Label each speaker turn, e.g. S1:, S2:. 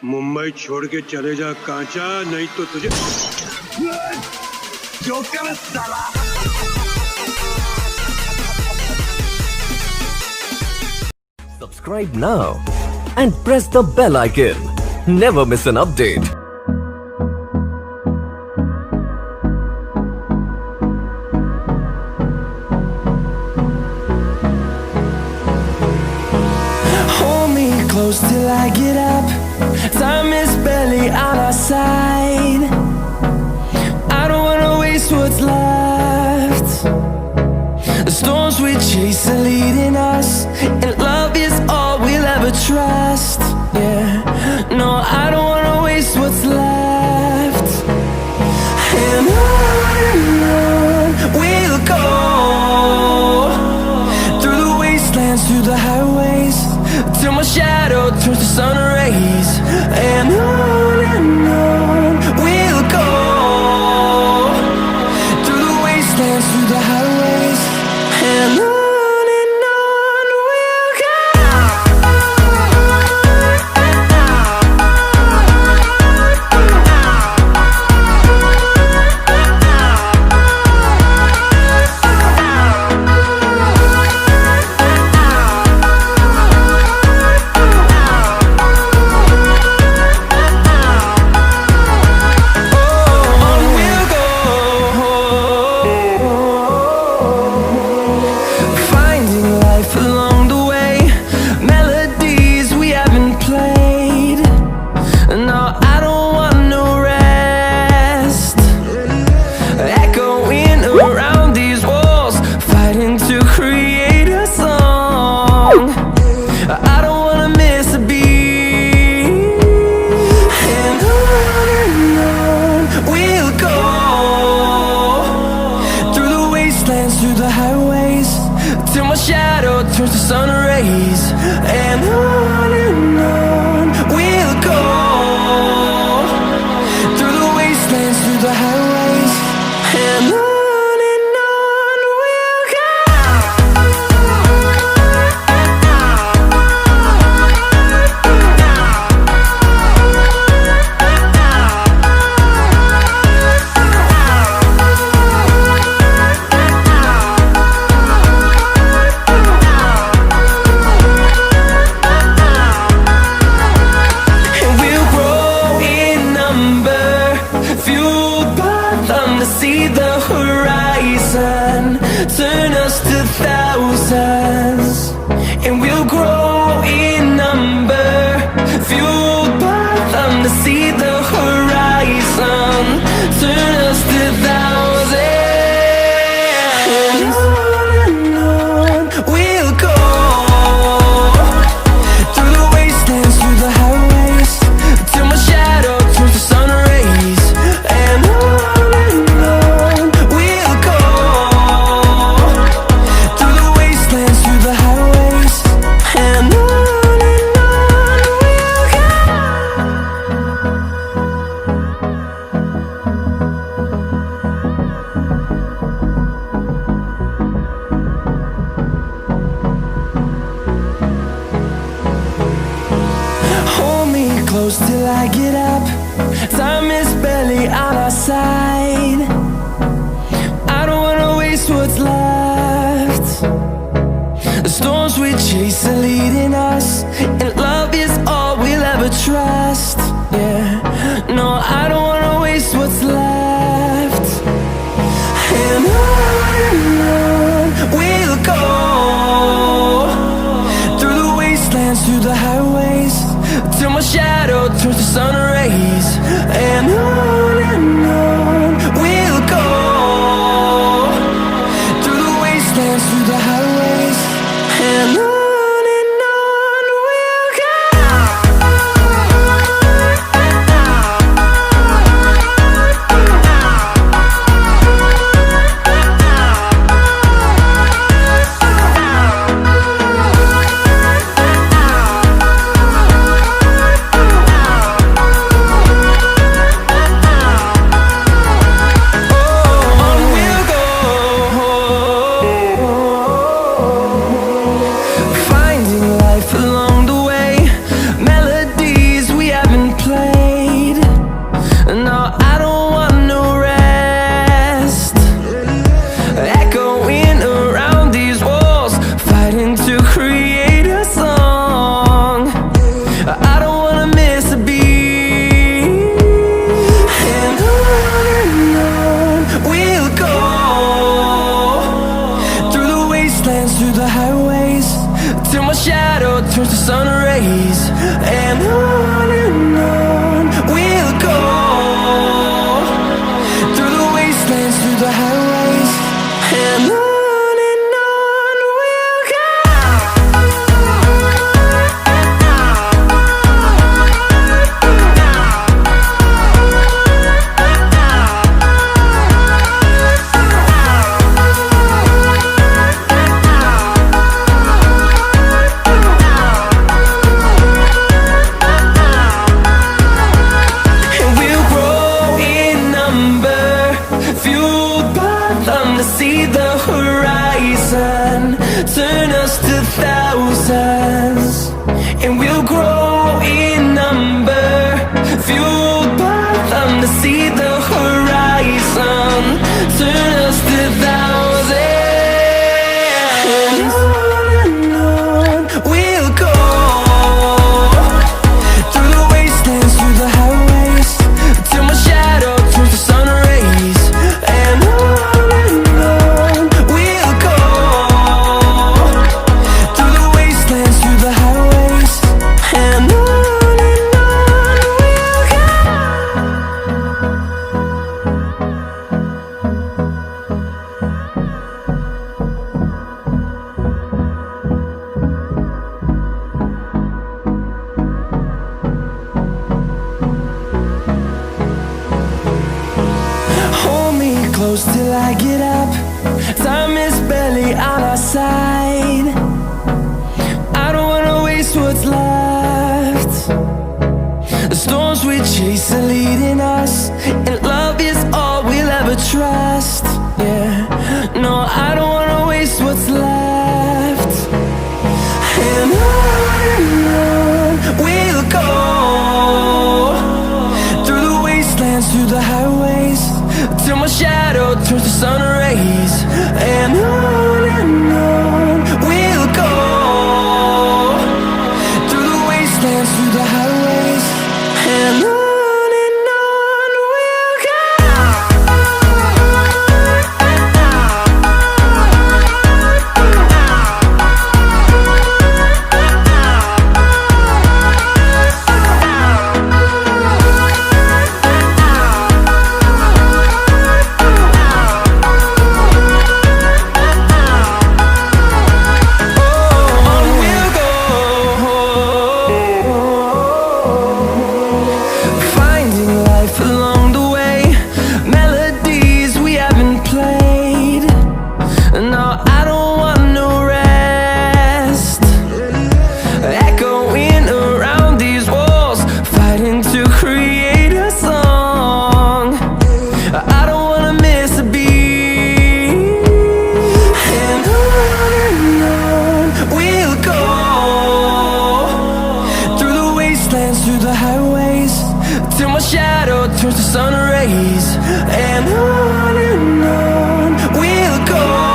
S1: मुंबई छोड़ के चले जा कांचा, नहीं तो तुझे जोकर साला।
S2: Subscribe now and press the bell icon. Never miss an update.
S3: Hold me close till I get up. Time is barely on our side. I don't wanna waste what's left. The storms we chase are leading us, and love is all we'll ever trust. Yeah, no, I don't wanna waste what's left. And on we'll go, through the wastelands, through the highways, till my shadow turns to sun rays. And on we'll go, through the wastelands, through the highways, and on we'll go. Through the highways, till my shadow turns to sun rays. And on we'll go, through the wastelands, through the highways, and on we'll go. See the horizon turn us to thousands, and we'll grow in number, fueled by them. To see the horizon turn us to thousands, and on we'll go, through the wastelands, through the highways, till my shadow turns to sun rays. And close till I get up. Time is barely on our side. I don't wanna waste what's left. The storms we chase are leading us, and love is all we'll ever trust. Yeah, no, I don't wanna waste what's left. And on we'll go, through the wastelands, through the highways, till my shadow turns to sun rays. And on we'll go, through the wastelands, through the highways, and on. turns to sun rays, and on we'll go, through the wastelands, through the highways, and on we'll go. See the horizon turn us to thousands, and we'll grow in number, fueled by them to see the horizon turn us to thousands, and on we'll go, through the wastelands, through the highways, till my shadow turns to sun rays, and on close till I get up. Time is barely on our side. I don't wanna waste what's left. The storms we chase are leading us, and love is all we'll ever trust. Yeah, no, I don't wanna waste what's left. And on we'll go, through the wastelands, through the highways, till my shadow turns to sun rays, and on we'll go, through the wastelands, through the highways, and on. Through the highways, till my shadow turns to sun rays, and on we'll go.